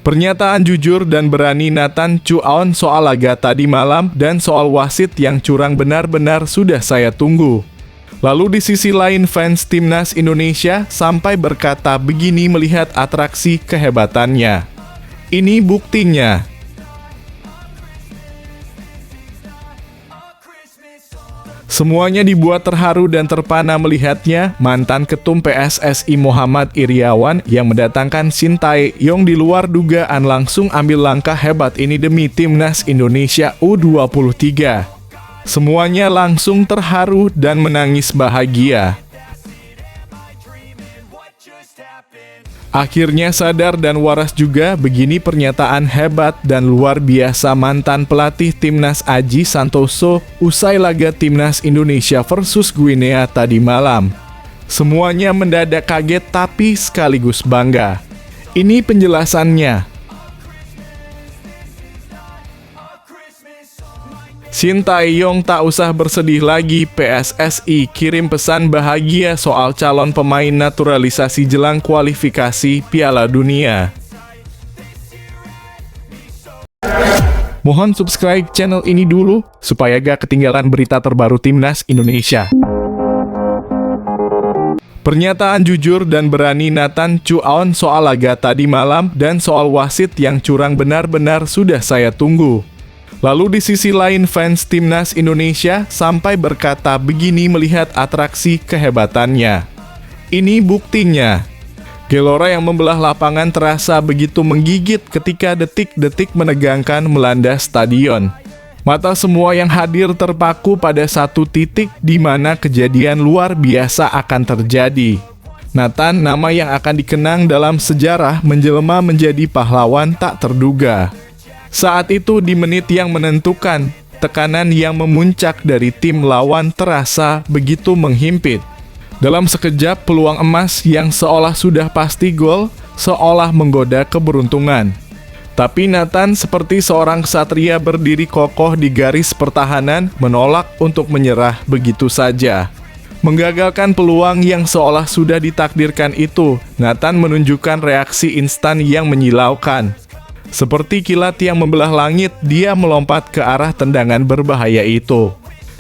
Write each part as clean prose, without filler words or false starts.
Pernyataan jujur dan berani Nathan Chuaon soal laga tadi malam dan soal wasit yang curang benar-benar sudah saya tunggu. Lalu di sisi lain fans timnas Indonesia sampai berkata begini melihat atraksi kehebatannya. Ini buktinya. Semuanya dibuat terharu dan terpana melihatnya, mantan ketum PSSI Muhammad Iryawan yang mendatangkan Shin Tae-yong di luar dugaan langsung ambil langkah hebat ini demi timnas Indonesia U23. Semuanya langsung terharu dan menangis bahagia. Akhirnya sadar dan waras juga, begini pernyataan hebat dan luar biasa mantan pelatih timnas Aji Santoso usai laga timnas Indonesia versus Guinea tadi malam. Semuanya mendadak kaget tapi sekaligus bangga. Ini penjelasannya. Shin Tae-yong tak usah bersedih lagi, PSSI kirim pesan bahagia soal calon pemain naturalisasi jelang kualifikasi Piala Dunia. Mohon subscribe channel ini dulu, supaya gak ketinggalan berita terbaru timnas Indonesia. Pernyataan jujur dan berani Nathan Chuaon soal laga tadi malam dan soal wasit yang curang benar-benar sudah saya tunggu. Lalu di sisi lain fans timnas Indonesia sampai berkata begini melihat atraksi kehebatannya. Ini buktinya. Gelora yang membelah lapangan terasa begitu menggigit ketika detik-detik menegangkan melanda stadion. Mata semua yang hadir terpaku pada satu titik di mana kejadian luar biasa akan terjadi. Nathan, nama yang akan dikenang dalam sejarah, menjelma menjadi pahlawan tak terduga. Saat itu di menit yang menentukan, tekanan yang memuncak dari tim lawan terasa begitu menghimpit. Dalam sekejap peluang emas yang seolah sudah pasti gol, seolah menggoda keberuntungan. Tapi Nathan seperti seorang ksatria berdiri kokoh di garis pertahanan, menolak untuk menyerah begitu saja. Menggagalkan peluang yang seolah sudah ditakdirkan itu, Nathan menunjukkan reaksi instan yang menyilaukan. Seperti kilat yang membelah langit, dia melompat ke arah tendangan berbahaya itu.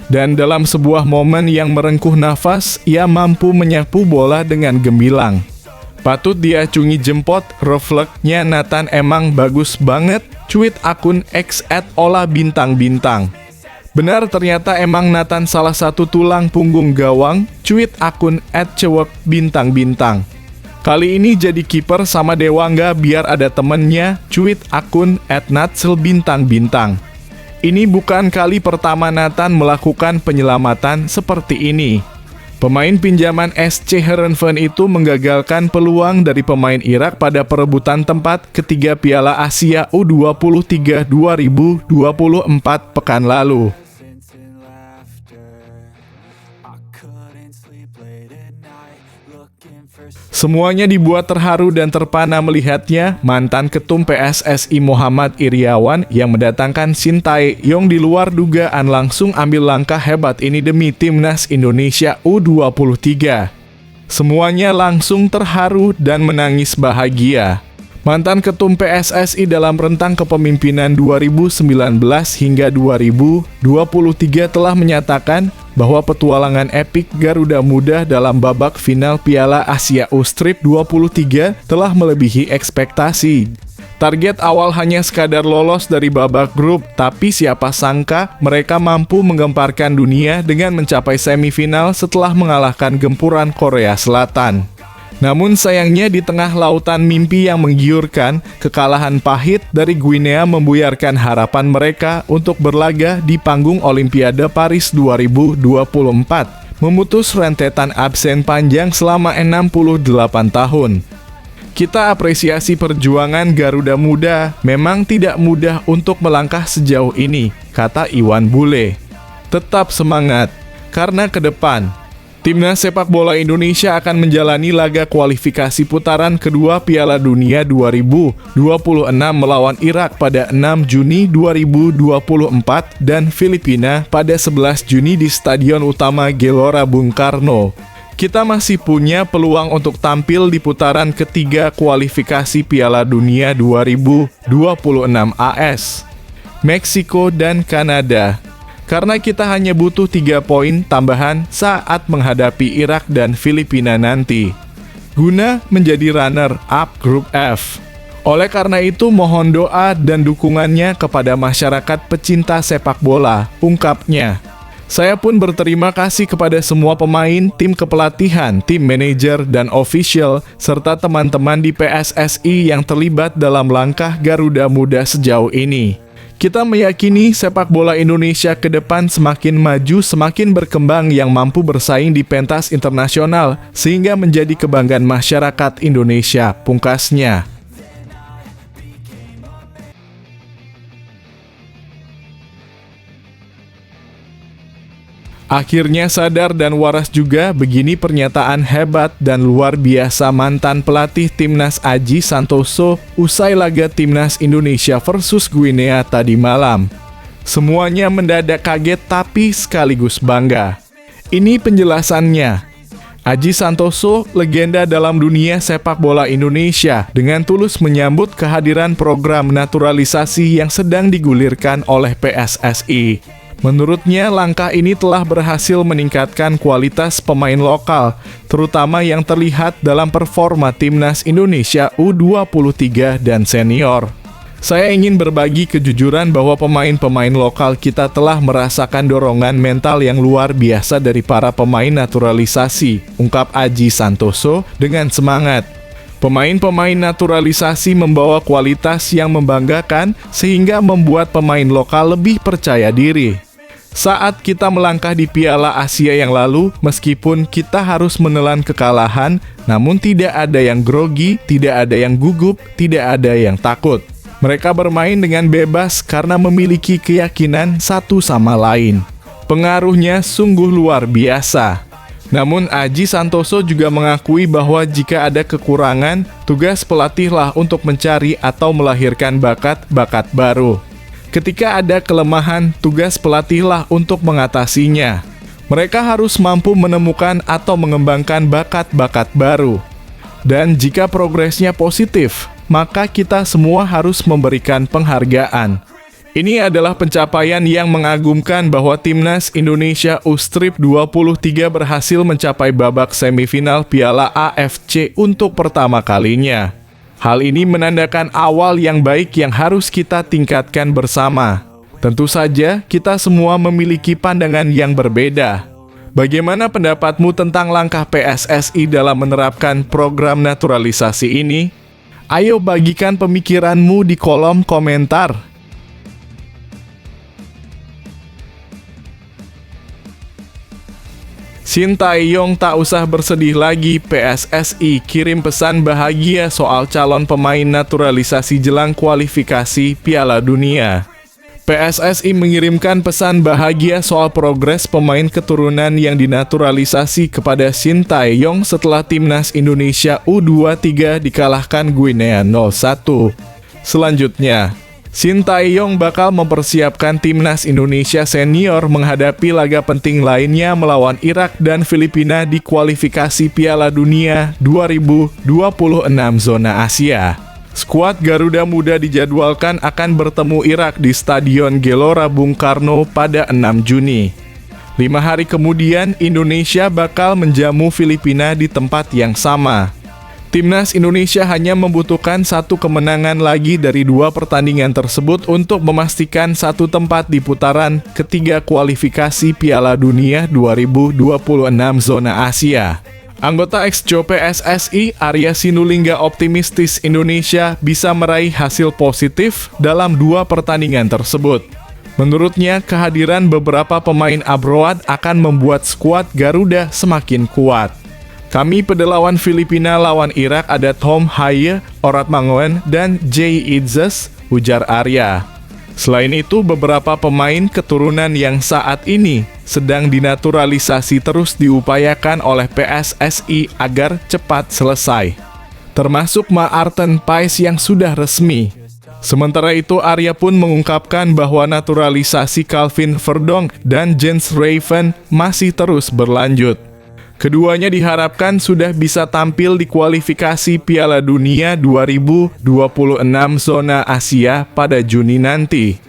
Dan dalam sebuah momen yang merengkuh nafas, ia mampu menyapu bola dengan gemilang. Patut diacungi jempol, refleksnya Nathan emang bagus banget, cuit akun X @ola_bintang-bintang. Benar, ternyata emang Nathan salah satu tulang punggung gawang, cuit akun @cewek_bintang-bintang. Kali ini jadi kiper sama Dewangga biar ada temennya, cuit akun @natselbintang-bintang. Ini bukan kali pertama Nathan melakukan penyelamatan seperti ini. Pemain pinjaman SC Heerenveen itu menggagalkan peluang dari pemain Irak pada perebutan tempat ketiga Piala Asia U23 2024 pekan lalu. Semuanya dibuat terharu dan terpana melihatnya, mantan ketum PSSI Muhammad Iryawan yang mendatangkan Shin Tae-yong di luar dugaan langsung ambil langkah hebat ini demi timnas Indonesia U23. Semuanya langsung terharu dan menangis bahagia. Mantan ketum PSSI dalam rentang kepemimpinan 2019 hingga 2023 telah menyatakan bahwa petualangan epik Garuda Muda dalam babak final Piala Asia U23 telah melebihi ekspektasi. Target awal hanya sekadar lolos dari babak grup, tapi siapa sangka mereka mampu menggemparkan dunia dengan mencapai semifinal setelah mengalahkan gempuran Korea Selatan. Namun sayangnya di tengah lautan mimpi yang menggiurkan, kekalahan pahit dari Guinea membuyarkan harapan mereka untuk berlaga di panggung Olimpiade Paris 2024, memutus rentetan absen panjang selama 68 tahun. Kita apresiasi perjuangan Garuda Muda, memang tidak mudah untuk melangkah sejauh ini, kata Iwan Bule. Tetap semangat, karena ke depan timnas sepak bola Indonesia akan menjalani laga kualifikasi putaran kedua Piala Dunia 2026 melawan Irak pada 6 Juni 2024 dan Filipina pada 11 Juni di Stadion Utama Gelora Bung Karno. kita masih punya peluang untuk tampil di putaran ketiga kualifikasi Piala Dunia 2026 AS, Meksiko dan Kanada. Karena kita hanya butuh 3 poin tambahan saat menghadapi Irak dan Filipina nanti, guna menjadi runner-up grup F. Oleh karena itu, mohon doa dan dukungannya kepada masyarakat pecinta sepak bola, ungkapnya. Saya pun berterima kasih kepada semua pemain, tim kepelatihan, tim manajer, dan official, serta teman-teman di PSSI yang terlibat dalam langkah Garuda Muda sejauh ini. Kita meyakini sepak bola Indonesia ke depan semakin maju, semakin berkembang yang mampu bersaing di pentas internasional, sehingga menjadi kebanggaan masyarakat Indonesia, pungkasnya. Akhirnya sadar dan waras juga, begini pernyataan hebat dan luar biasa mantan pelatih Timnas Aji Santoso usai laga Timnas Indonesia versus Guinea tadi malam. Semuanya mendadak kaget tapi sekaligus bangga. Ini penjelasannya. Aji Santoso, legenda dalam dunia sepak bola Indonesia, dengan tulus menyambut kehadiran program naturalisasi yang sedang digulirkan oleh PSSI. Menurutnya, langkah ini telah berhasil meningkatkan kualitas pemain lokal, terutama yang terlihat dalam performa Timnas Indonesia U23 dan senior. Saya ingin berbagi kejujuran bahwa pemain-pemain lokal kita telah merasakan dorongan mental yang luar biasa dari para pemain naturalisasi, ungkap Aji Santoso dengan semangat. Pemain-pemain naturalisasi membawa kualitas yang membanggakan sehingga membuat pemain lokal lebih percaya diri. Saat kita melangkah di Piala Asia yang lalu, meskipun kita harus menelan kekalahan, namun tidak ada yang grogi, tidak ada yang gugup, tidak ada yang takut. Mereka bermain dengan bebas karena memiliki keyakinan satu sama lain. Pengaruhnya sungguh luar biasa. Namun Aji Santoso juga mengakui bahwa jika ada kekurangan, tugas pelatihlah untuk mencari atau melahirkan bakat-bakat baru. Ketika ada kelemahan, tugas pelatihlah untuk mengatasinya. Mereka harus mampu menemukan atau mengembangkan bakat-bakat baru. Dan jika progresnya positif, maka kita semua harus memberikan penghargaan. Ini adalah pencapaian yang mengagumkan bahwa Timnas Indonesia U23 berhasil mencapai babak semifinal Piala AFC untuk pertama kalinya. Hal ini menandakan awal yang baik yang harus kita tingkatkan bersama. Tentu saja, kita semua memiliki pandangan yang berbeda. Bagaimana pendapatmu tentang langkah PSSI dalam menerapkan program naturalisasi ini? Ayo bagikan pemikiranmu di kolom komentar. Sintayong tak usah bersedih lagi, PSSI kirim pesan bahagia soal calon pemain naturalisasi jelang kualifikasi Piala Dunia. PSSI mengirimkan pesan bahagia soal progres pemain keturunan yang dinaturalisasi kepada Sintayong setelah Timnas Indonesia U23 dikalahkan Guinea 0-1. Selanjutnya, Sintayong bakal mempersiapkan Timnas Indonesia senior menghadapi laga penting lainnya melawan Irak dan Filipina di kualifikasi Piala Dunia 2026 zona Asia. Skuad Garuda Muda dijadwalkan akan bertemu Irak di Stadion Gelora Bung Karno pada 6 Juni. 5 hari kemudian, Indonesia bakal menjamu Filipina di tempat yang sama. Timnas Indonesia hanya membutuhkan 1 kemenangan lagi dari 2 pertandingan tersebut untuk memastikan 1 tempat di putaran ketiga kualifikasi Piala Dunia 2026 zona Asia. Anggota Exco PSSI Arya Sinulinga optimistis Indonesia bisa meraih hasil positif dalam 2 pertandingan tersebut. Menurutnya, kehadiran beberapa pemain abroad akan membuat skuad Garuda semakin kuat. Kami pada lawan Filipina lawan Irak ada Tom Haye, Orat Mangoen, dan Jay Idzes, ujar Arya. Selain itu, beberapa pemain keturunan yang saat ini sedang dinaturalisasi terus diupayakan oleh PSSI agar cepat selesai, termasuk Maarten Paes yang sudah resmi. Sementara itu, Arya pun mengungkapkan bahwa naturalisasi Calvin Verdonk dan Jens Raven masih terus berlanjut. Keduanya diharapkan sudah bisa tampil di kualifikasi Piala Dunia 2026 zona Asia pada Juni nanti.